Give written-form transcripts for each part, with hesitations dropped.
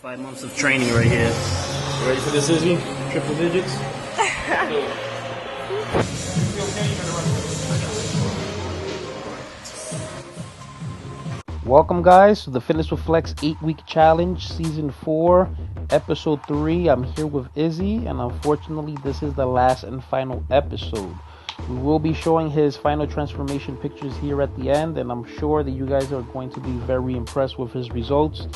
5 months of training right here. You ready for this, Izzy? Triple digits? Welcome guys to the Fitness with Flex 8-week challenge, season 4, episode 3. I'm here with Izzy, and unfortunately this is the last and final episode. We will be showing his final transformation pictures here at the end, and I'm sure that you guys are going to be very impressed with his results.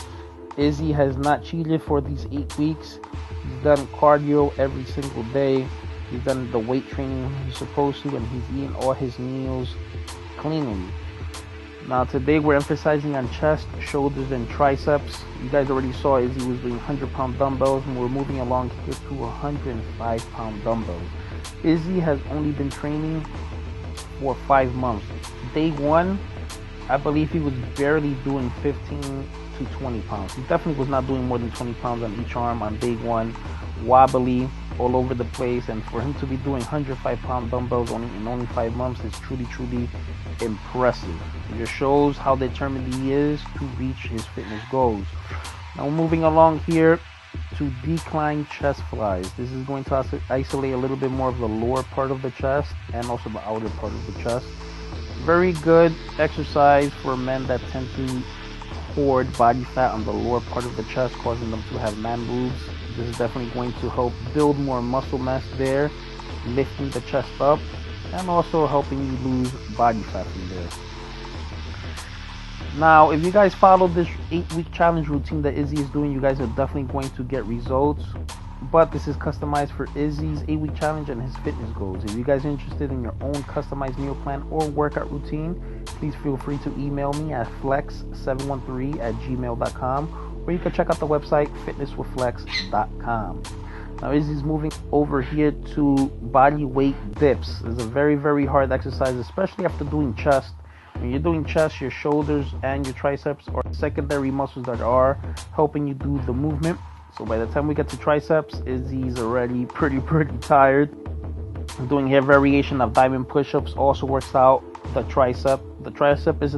Izzy has not cheated for these 8 weeks. He's done cardio every single day. He's done the weight training he's supposed to, and he's eaten all his meals cleanly. Now today we're emphasizing on chest, shoulders, and triceps. You guys already saw Izzy was doing 100-pound dumbbells, and we're moving along here to 105-pound dumbbells. Izzy has only been training for 5 months. Day 1, I believe he was barely doing 15 to 20 pounds. He definitely was not doing more than 20 pounds on each arm on day 1. Wobbly, all over the place, and for him to be doing 105-pound dumbbells in only 5 months is truly impressive. It just shows how determined he is to reach his fitness goals. Now moving along here to decline chest flies. This is going to isolate a little bit more of the lower part of the chest and also the outer part of the chest. Very good exercise for men that tend to hoard body fat on the lower part of the chest, causing them to have man boobs. This is definitely going to help build more muscle mass there, lifting the chest up, and also helping you lose body fat from there. Now, if you guys follow this 8-week challenge routine that Izzy is doing, you guys are definitely going to get results. But this is customized for Izzy's 8-week challenge and his fitness goals. If you guys are interested in your own customized meal plan or workout routine, please feel free to email me at flex713@gmail.com, or you can check out the website FitnessWithFlex.com. Now Izzy's moving over here to body weight dips. It's a very hard exercise, especially after doing chest. When you're doing chest, your shoulders and your triceps are secondary muscles that are helping you do the movement. So by the time we get to triceps, Izzy's already pretty tired. Doing here variation of diamond push-ups also works out the tricep. The tricep is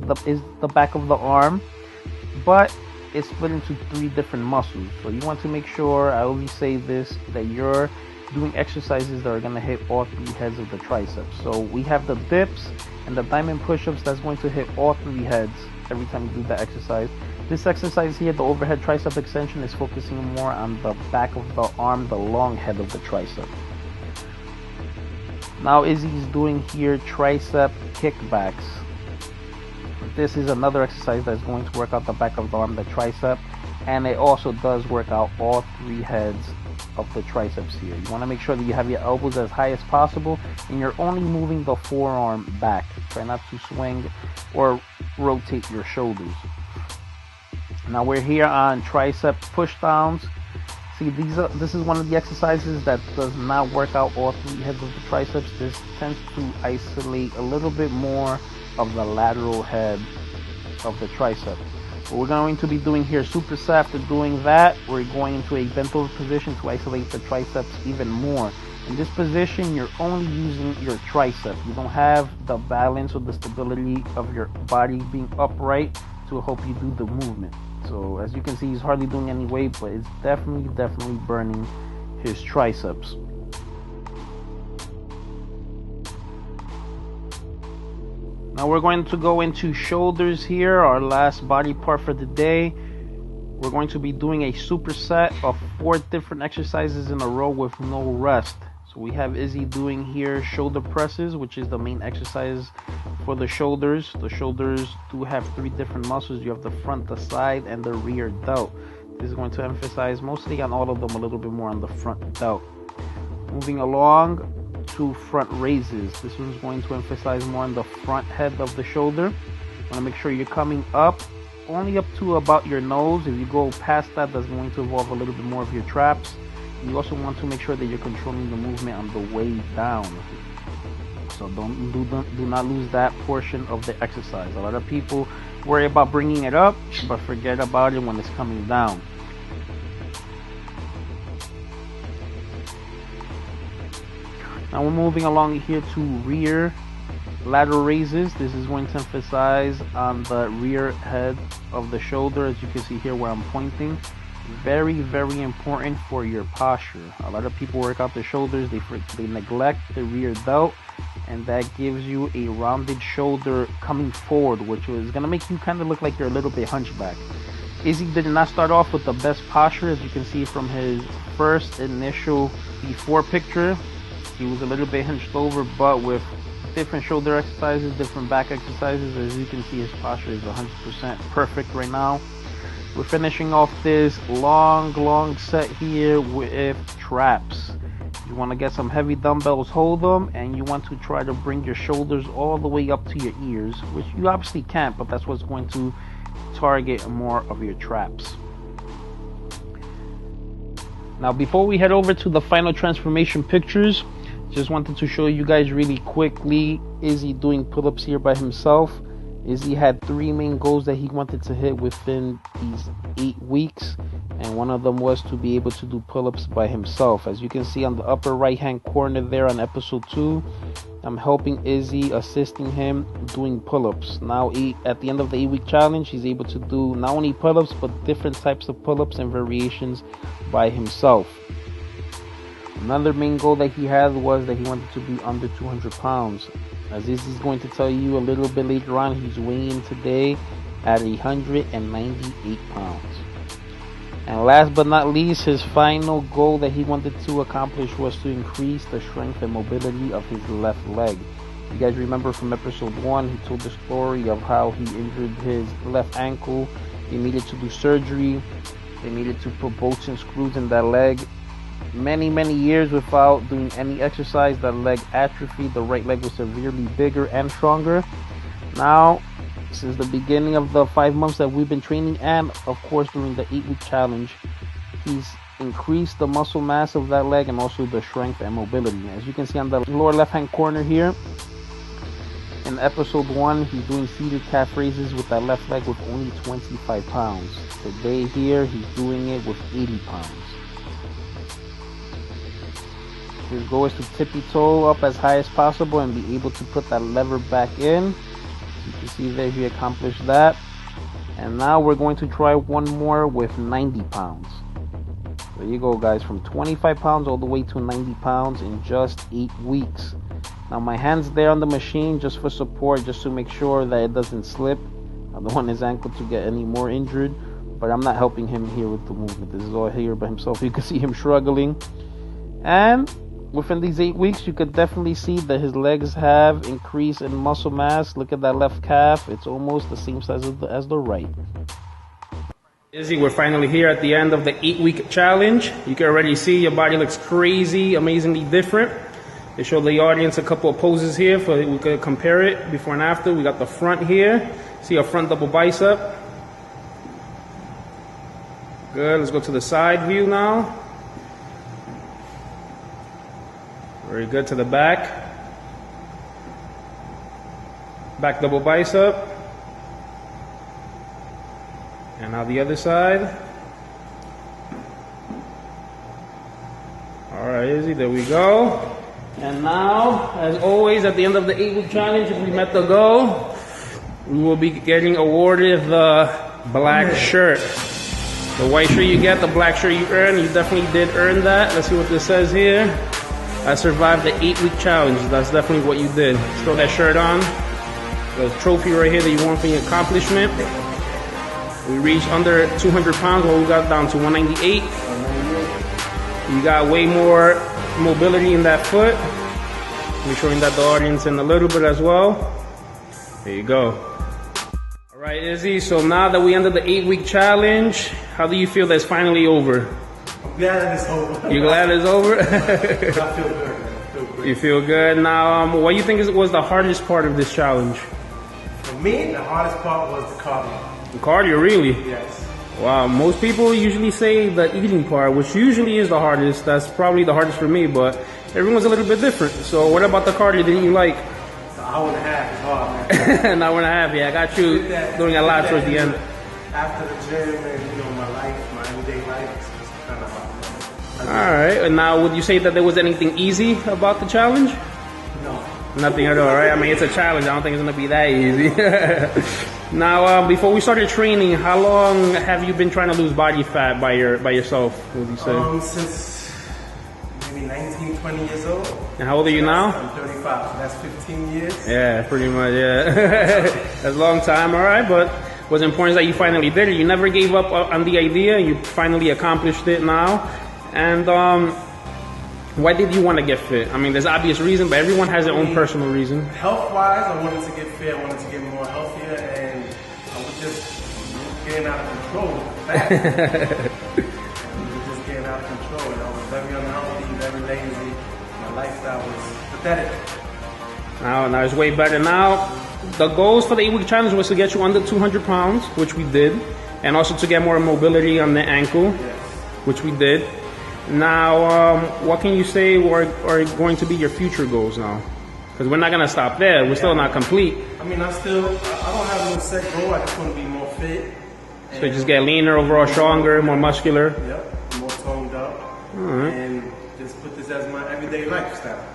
the back of the arm, but it's split into 3 different muscles. So you want to make sure, I always say this, that you're doing exercises that are going to hit all 3 heads of the triceps. So we have the dips and the diamond push-ups that's going to hit all 3 heads every time you do that exercise. This exercise here, the overhead tricep extension, is focusing more on the back of the arm, the long head of the tricep. Now Izzy's doing here tricep kickbacks. This is another exercise that's going to work out the back of the arm, the tricep, and it also does work out all 3 heads of the triceps here. You want to make sure that you have your elbows as high as possible, and you're only moving the forearm back. Try not to swing or rotate your shoulders. Now we're here on tricep push downs. See, this is one of the exercises that does not work out all 3 heads of the triceps. This tends to isolate a little bit more of the lateral head of the tricep. What we're going to be doing here, superset. After doing that, we're going into a bent over position to isolate the triceps even more. In this position, you're only using your tricep. You don't have the balance or the stability of your body being upright to help you do the movement. So as you can see, he's hardly doing any weight, but it's definitely burning his triceps. Now we're going to go into shoulders here, our last body part for the day. We're going to be doing a superset of 4 different exercises in a row with no rest. So we have Izzy doing here shoulder presses, which is the main exercise for the shoulders. The shoulders do have 3 different muscles. You have the front, the side, and the rear delt. This is going to emphasize mostly on all of them, a little bit more on the front delt. Moving along to front raises. This one's going to emphasize more on the front head of the shoulder. You want to make sure you're coming up, only up to about your nose. If you go past that, that's going to involve a little bit more of your traps. You also want to make sure that you're controlling the movement on the way down. So do not lose that portion of the exercise. A lot of people worry about bringing it up, but forget about it when it's coming down. Now we're moving along here to rear lateral raises. This is going to emphasize on the rear head of the shoulder, as you can see here where I'm pointing. Very, very important for your posture. A lot of people work out their shoulders, they neglect the rear delt, and that gives you a rounded shoulder coming forward, which is going to make you kind of look like you're a little bit hunchback. Izzy did not start off with the best posture, as you can see from his first initial before picture. He was a little bit hunched over, but with different shoulder exercises, different back exercises, as you can see, his posture is 100% perfect right now. We're finishing off this long set here with traps. You want to get some heavy dumbbells, hold them, and you want to try to bring your shoulders all the way up to your ears, which you obviously can't, but that's what's going to target more of your traps. Now, before we head over to the final transformation pictures, just wanted to show you guys really quickly Izzy doing pull-ups here by himself. Izzy had 3 main goals that he wanted to hit within these 8 weeks, and one of them was to be able to do pull-ups by himself. As you can see on the upper right hand corner there on episode 2, I'm helping Izzy, assisting him doing pull-ups. Now at the end of the 8-week challenge, he's able to do not only pull-ups but different types of pull-ups and variations by himself. Another main goal that he had was that he wanted to be under 200 pounds. As Izzy's going to tell you a little bit later on, he's weighing today at 198 pounds. And last but not least, his final goal that he wanted to accomplish was to increase the strength and mobility of his left leg. You guys remember from episode 1, he told the story of how he injured his left ankle. They needed to do surgery. They needed to put bolts and screws in that leg. Many years without doing any exercise, that leg atrophied. The right leg was severely bigger and stronger. Now, since the beginning of the 5 months that we've been training, and of course during the 8-week challenge, he's increased the muscle mass of that leg and also the strength and mobility. As you can see on the lower left hand corner here, in episode 1, he's doing seated calf raises with that left leg with only 25 pounds. Today here, he's doing it with 80 pounds. His goal is to tippy-toe up as high as possible and be able to put that lever back in. You can see there he accomplished that. And now we're going to try one more with 90 pounds. There you go, guys, from 25 pounds all the way to 90 pounds in just 8 weeks. Now my hand's there on the machine just for support, just to make sure that it doesn't slip. I don't want his ankle to get any more injured, but I'm not helping him here with the movement. This is all here by himself. You can see him struggling. And within these 8 weeks, you could definitely see that his legs have increased in muscle mass. Look at that left calf. It's almost the same size as the right. Izzy, we're finally here at the end of the 8-week challenge. You can already see your body looks crazy, amazingly different. They show the audience a couple of poses here so we could compare it before and after. We got the front here. See a front double bicep. Good. Let's go to the side view now. Very good. To the back. Back double bicep. And now the other side. Alright, Izzy, there we go. And now, as always, at the end of the 8-week challenge, if we met the goal, we will be getting awarded the black shirt. The white shirt you get, the black shirt you earn. You definitely did earn that. Let's see what this says here. I survived the 8-week challenge. That's definitely what you did. Let's throw that shirt on. The trophy right here that you won for your accomplishment. We reached under 200 pounds. Well, we got down to 198. You got way more mobility in that foot. We're showing that the audience in a little bit as well. There you go. All right, Izzy. So now that we ended the 8-week challenge, how do you feel that it's finally over? I'm glad it's over. You glad it's over? I feel good, man. I feel great. You feel good. Now, what do you think was the hardest part of this challenge? For me, the hardest part was the cardio. The cardio, really? Yes. Wow, most people usually say the eating part, which usually is the hardest. That's probably the hardest for me, but everyone's a little bit different. So what about the cardio didn't you like? The hour and a half is hard, man. An hour and a half, yeah. I got you doing a lot towards the end. After the gym and, my life, my everyday life, it's just kind of hard. All right, and now would you say that there was anything easy about the challenge? No. Nothing at all, right? I mean, it's a challenge. I don't think it's going to be that easy. Now, before we started training, how long have you been trying to lose body fat by yourself? Would you say? Since maybe 19, 20 years old. And how old are you now? I'm 35. So that's 15 years. Yeah, pretty much. Yeah, that's a long time. All right, but what's important is that you finally did it. You never gave up on the idea. You finally accomplished it now. And why did you want to get fit? I mean, there's obvious reason, but everyone has their own personal reason. Health-wise, I wanted to get fit. I wanted to get more healthier, and I was just getting out of control. Fat. We were just getting out of control, and I was very unhealthy, very lazy. My lifestyle was pathetic. Now it's way better. Now, the goals for the 8-week challenge was to get you under 200 pounds, which we did, and also to get more mobility on the ankle, Yes. which we did. Now, what can you say are going to be your future goals now? Because we're not going to stop there. We're still not complete. I mean, I don't have no set goal. I just want to be more fit. So just get leaner, overall stronger, more muscular. Yep, more toned up. Alright. And just put this as my everyday lifestyle.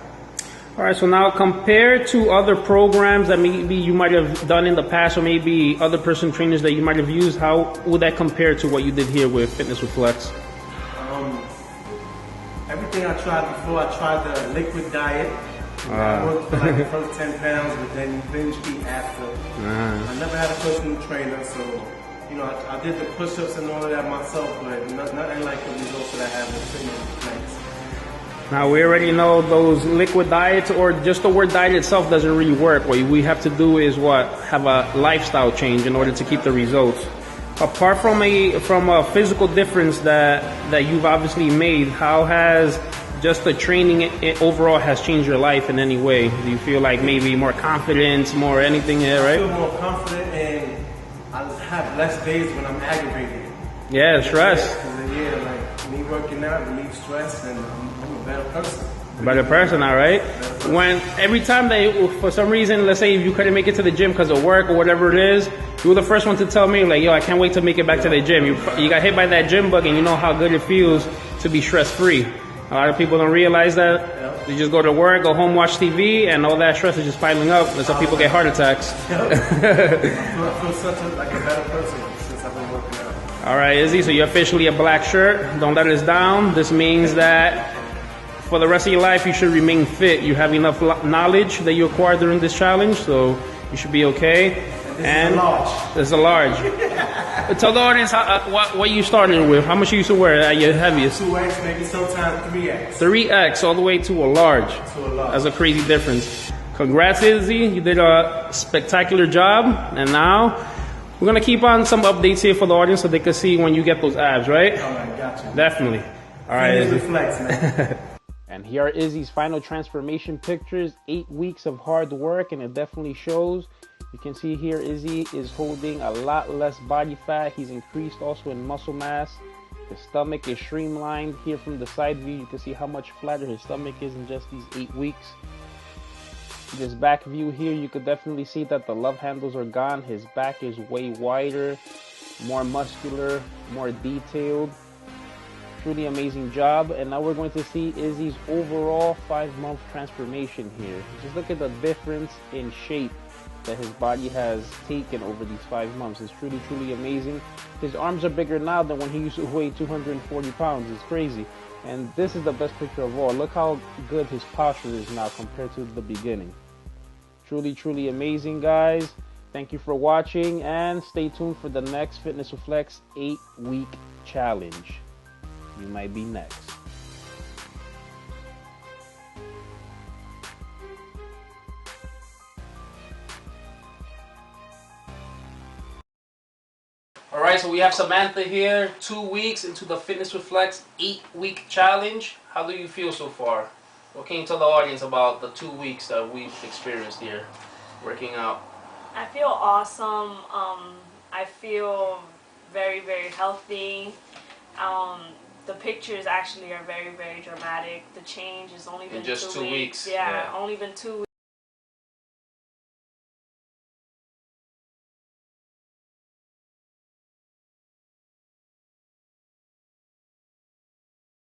All right, so now compared to other programs that maybe you might have done in the past, or maybe other personal trainers that you might have used, how would that compare to what you did here with Fitness with Flex? Everything I tried before, I tried the liquid diet. I worked for like the first 10 pounds, but then binge eat after. I never had a personal trainer, so I did the push-ups and all of that myself, but nothing like the results that I have with FitnessWithFlex. Now we already know those liquid diets, or just the word diet itself doesn't really work. What we have to do is have a lifestyle change in order to keep the results. Apart from a physical difference that you've obviously made, how has just the training overall has changed your life in any way? Do you feel like maybe more confidence, more anything here, right? I feel more confident, and I have less days when I'm aggravated. Yeah, stress. Yeah, like me working out relieves stress, and I'm a better person. Better person, all right? When every time for some reason, let's say if you couldn't make it to the gym because of work or whatever it is, you were the first one to tell me, like, yo, I can't wait to make it back to the gym. You got hit by that gym bug, and you know how good it feels to be stress-free. A lot of people don't realize that. They just go to work, go home, watch TV, and all that stress is just piling up. That's how people get heart attacks. I feel like a better person since I've been working out. All right, Izzy, so you're officially a black shirt. Don't let us down. This means that for the rest of your life, you should remain fit. You have enough knowledge that you acquired during this challenge, so you should be okay. And this is a large. Tell the audience what you started with. How much you used to wear at your heaviest? 2X, maybe sometimes 3X. 3X, all the way to a large. That's a crazy difference. Congrats, Izzy. You did a spectacular job. And now, we're going to keep on some updates here for the audience so they can see when you get those abs, right? All right, gotcha. Definitely. All right, Izzy. FitnessWithFlex, man. And here are Izzy's final transformation pictures. 8 weeks of hard work, and it definitely shows. You can see here Izzy is holding a lot less body fat. He's increased also in muscle mass. His stomach is streamlined. Here from the side view, you can see how much flatter his stomach is in just these 8 weeks. This back view here, you could definitely see that the love handles are gone. His back is way wider, more muscular, more detailed. Truly amazing job. And now we're going to see Izzy's overall 5-month transformation here. Just look at the difference in shape that his body has taken over these 5 months. It's truly, truly amazing. His arms are bigger now than when he used to weigh 240 pounds. It's crazy. And this is the best picture of all. Look how good his posture is now compared to the beginning. Truly, truly amazing, guys. Thank you for watching, and stay tuned for the next Fitness with Flex 8-week challenge. You might be next. All right, so we have Samantha here, 2 weeks into the Fitness with Flex 8-week challenge. How do you feel so far? What can you tell the audience about the 2 weeks that we've experienced here working out? I feel awesome. I feel very, very healthy. The pictures actually are very, very dramatic. The change has only been in just 2 2 weeks. Yeah, only been 2 weeks.